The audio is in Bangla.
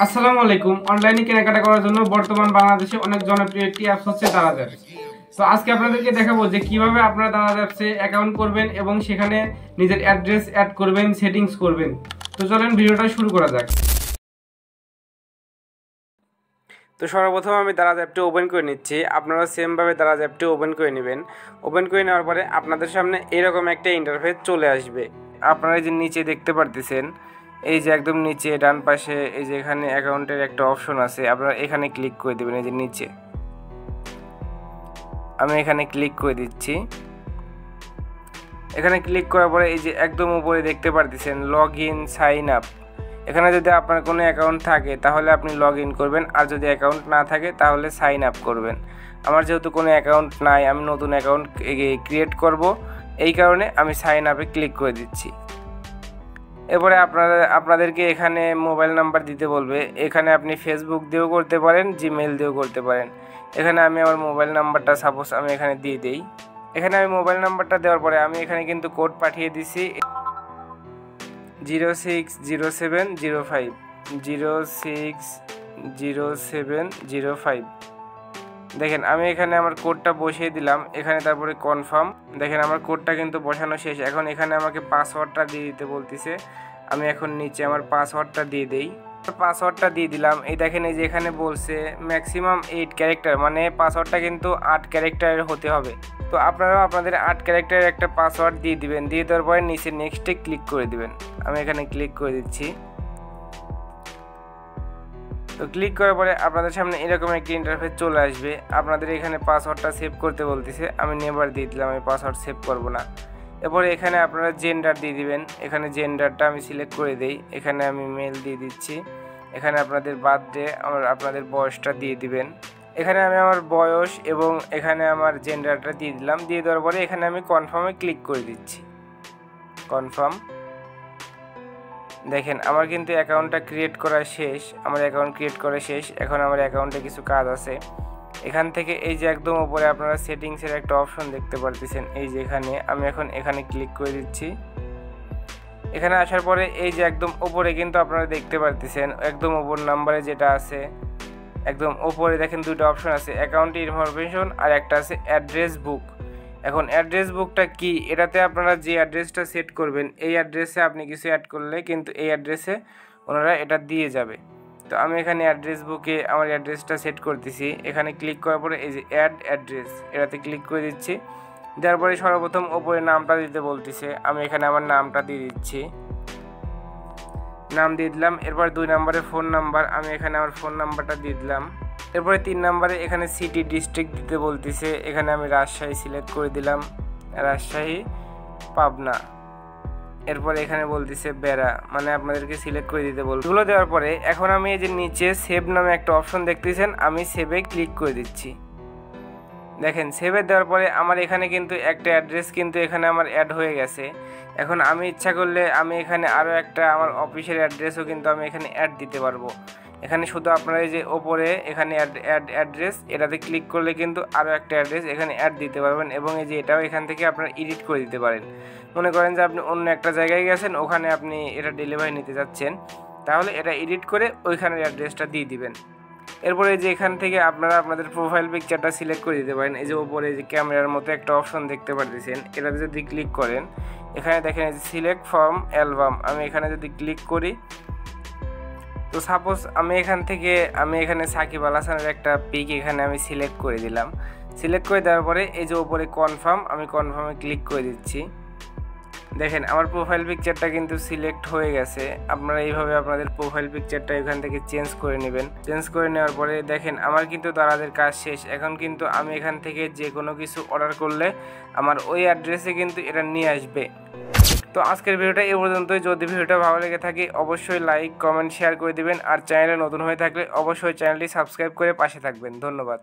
আসসালামু আলাইকুম। অনলাইনে কেনাকাটা করার জন্য বর্তমান বাংলাদেশে অনেক জনপ্রিয় একটি অ্যাপস হচ্ছে দারাজ অ্যাপস। তো আজকে আপনাদেরকে দেখাবো যে কিভাবে আপনারা দারাজ অ্যাপসে অ্যাকাউন্ট করবেন এবং সেখানে নিজের অ্যাড্রেস অ্যাড করবেন, সেটিংস করবেন। তো চলেন ভিডিওটা শুরু করা যাক। তো সর্বপ্রথম আমি দারাজ অ্যাপটি ওপেন করে নিচ্ছি। আপনারা সেমভাবে দারাজ অ্যাপটি ওপেন করে নেবেন। ওপেন করে নেওয়ার পরে আপনাদের সামনে এরকম একটা ইন্টারফেস চলে আসবে। আপনারা যে নিচে দেখতে পারতেছেন, এই যে একদম নিচে ডান পাশে এই যে এখানে অ্যাকাউন্টের একটা অপশন আছে, আপনারা এখানে ক্লিক করে দেবেন। এই যে নিচে আমি এখানে ক্লিক করে দিচ্ছি। এখানে ক্লিক করার পরে এই যে একদম উপরে দেখতে পারতেছেন লগ ইন সাইন আপ। এখানে যদি আপনার কোনো অ্যাকাউন্ট থাকে তাহলে আপনি লগ ইন করবেন, আর যদি অ্যাকাউন্ট না থাকে তাহলে সাইন আপ করবেন। আমার যেহেতু কোনো অ্যাকাউন্ট নাই, আমি নতুন অ্যাকাউন্ট ক্রিয়েট করব, এই কারণে আমি সাইন আপে ক্লিক করে দিচ্ছি। এরপরে আপনাদেরকে এখানে মোবাইল নাম্বার দিতে বলবে। এখানে আপনি ফেসবুক দিয়েও করতে পারেন, জিমেল দিয়েও করতে পারেন। এখানে আমি আমার মোবাইল নাম্বারটা সাপোজ আমি এখানে দিয়ে দিই। এখানে আমি মোবাইল নাম্বারটা দেওয়ার পরে আমি এখানে কিন্তু কোড পাঠিয়ে দিছি 060705 060705। দেখেন আমি এখানে আমার কোডটা বসিয়ে দিলাম এখানে, তারপরে কনফার্ম। দেখেন আমার কোডটা কিন্তু বসানো শেষ। এখন এখানে আমাকে পাসওয়ার্ডটা দিয়ে দিতে বলতেছে। আমি এখন নিচে আমার পাসওয়ার্ডটা দিয়ে দেই। পাসওয়ার্ডটা দিয়ে দিলাম। এই দেখেন এই যে এখানে বলছে ম্যাক্সিমাম 8 ক্যারেক্টার, মানে পাসওয়ার্ডটা কিন্তু 8 ক্যারেক্টারের হতে হবে। তো আপনারাও আপনাদের 8 ক্যারেক্টারের একটা পাসওয়ার্ড দিয়ে দিবেন। দিয়ে দেওয়ার পরে নিচে নেক্সটে ক্লিক করে দিবেন। আমি এখানে ক্লিক করে দিচ্ছি। তো ক্লিক করার পরে আপনাদের সামনে এরকম একটি ইন্টারফেস চলে আসবে। আপনাদের এখানে পাসওয়ার্ডটা সেভ করতে বলতেছে, আমি নেভার দিয়ে দিলাম, আমি পাসওয়ার্ড সেভ করব না। এরপরে এখানে আপনারা জেন্ডার দিয়ে দিবেন। এখানে জেন্ডারটা আমি সিলেক্ট করে দেই। এখানে আমি মেল দিয়ে দিচ্ছি। এখানে আপনাদের বার্থডে, আপনাদের বয়সটা দিয়ে দিবেন। এখানে আমি আমার বয়স এবং এখানে আমার জেন্ডারটা দিয়ে দিলাম। দিয়ে দেওয়ার পরে এখানে আমি কনফার্মে ক্লিক করে দিচ্ছি। কনফার্ম। দেখেন আমার কিন্তু অ্যাকাউন্টটা ক্রিয়েট করা শেষ। আমার অ্যাকাউন্ট ক্রিয়েট করা শেষ। এখন আমার অ্যাকাউন্টে কিছু কাজ আছে। এখান থেকে এই যে একদম উপরে আপনারা সেটিংসের একটা অপশন দেখতে পারতেছেন, এই যে এখানে আমি এখন এখানে ক্লিক করে দিচ্ছি। এখানে আসার পরে এই যে একদম উপরে কিন্তু আপনারা দেখতে পারতেছেন একদম উপর নাম্বারে যেটা আছে, একদম উপরে দেখেন দুটো অপশন আছে, অ্যাকাউন্ট ইনফরমেশন আর একটা আছে অ্যাড্রেস বুক। এখন অ্যাড্রেস বুকটা কি, এটাতে আপনারা যে অ্যাড্রেসটা সেট করবেন এই অ্যাড্রেসে আপনি কিছু অ্যাড করলে কিন্তু এই অ্যাড্রেসে ওনারা এটা দিয়ে যাবে। তো আমি এখানে অ্যাড্রেস বুকে আমার অ্যাড্রেসটা সেট করতেছি। এখানে ক্লিক করার পরে এই যে অ্যাড অ্যাড্রেস, এটাতে ক্লিক করে দিচ্ছি। দেওয়ার পরে সর্বপ্রথম ওপরে নামটা দিতে বলতেছে, আমি এখানে আমার নামটা দিয়ে দিচ্ছি। নাম দিয়ে দিলাম। এরপর 2 নম্বরে ফোন নাম্বার, আমি এখানে আমার ফোন নাম্বারটা দিয়ে দিলাম। এরপরে 3 নম্বরে এখানে সিটি ডিস্ট্রিক্ট দিতে বলতেছে, এখানে আমি রাজশাহী সিলেক্ট করে দিলাম, রাজশাহী পাবনা। এরপরে এখানে বলতেছে বেড়া, মানে আপনাদেরকে সিলেক্ট করে দিতে বলবো। এগুলো দেওয়ার পরে এখন আমি এই যে নিচে সেভ নামে একটা অপশন দেখতেছেন, আমি সেভে ক্লিক করে দিচ্ছি। দেখেন সেভে দেওয়ার পরে আমার এখানে কিন্তু একটা অ্যাড্রেস কিন্তু এখানে আমার অ্যাড হয়ে গেছে। এখন আমি ইচ্ছা করলে আমি এখানে আরও একটা আমার অফিসের অ্যাড্রেসও কিন্তু আমি এখানে অ্যাড দিতে পারবো। এখানে শুধু আপনারা এই যে ওপরে এখানে অ্যাড্রেস, এটাতে ক্লিক করলে কিন্তু আরও একটা অ্যাড্রেস এখানে অ্যাড দিতে পারবেন, এবং এই যে এটাও এখান থেকে আপনারা এডিট করে দিতে পারেন। মনে করেন যে আপনি অন্য একটা জায়গায় গেছেন, ওখানে আপনি এটা ডেলিভারি নিতে যাচ্ছেন, তাহলে এটা এডিট করে ওইখানের অ্যাড্রেসটা দিয়ে দিবেন। এরপরে যে এখান থেকে আপনারা আপনাদের প্রোফাইল পিকচারটা সিলেক্ট করে দিতে পারেন। এই যে উপরে যে ক্যামেরার মতো একটা অপশন দেখতে পাচ্ছেন, এটাতে যদি ক্লিক করেন এখানে দেখেন এই যে সিলেক্ট ফ্রম অ্যালবাম, আমি এখানে যদি ক্লিক করি, তো সাপোজ আমি এখানে সাকিব আল হাসানের একটা পিক এখানে আমি সিলেক্ট করে দিলাম। সিলেক্ট করে দেওয়ার পরে এই যে উপরে কনফার্ম, আমি কনফার্মে ক্লিক করে দিচ্ছি। দেখেন আমার প্রোফাইল পিকচারটা কিন্তু সিলেক্ট হয়ে গেছে। আপনারা এইভাবে আপনাদের প্রোফাইল পিকচারটা এখান থেকে চেঞ্জ করে নেবেন। চেঞ্জ করে নেওয়ার পরে দেখেন আমার কিন্তু দারাজের কাজ শেষ। এখন কিন্তু আমি এখান থেকে যে কোনো কিছু অর্ডার করলে আমার ওই অ্যাড্রেসে কিন্তু এটা নিয়ে আসবে। তো আজকের ভিডিওটা এই পর্যন্তই। যদি ভিডিওটা ভালো লেগে থাকে অবশ্যই লাইক কমেন্ট শেয়ার করে দিবেন, আর চ্যানেলে নতুন হয়ে থাকলে অবশ্যই চ্যানেলটি সাবস্ক্রাইব করে পাশে থাকবেন। ধন্যবাদ।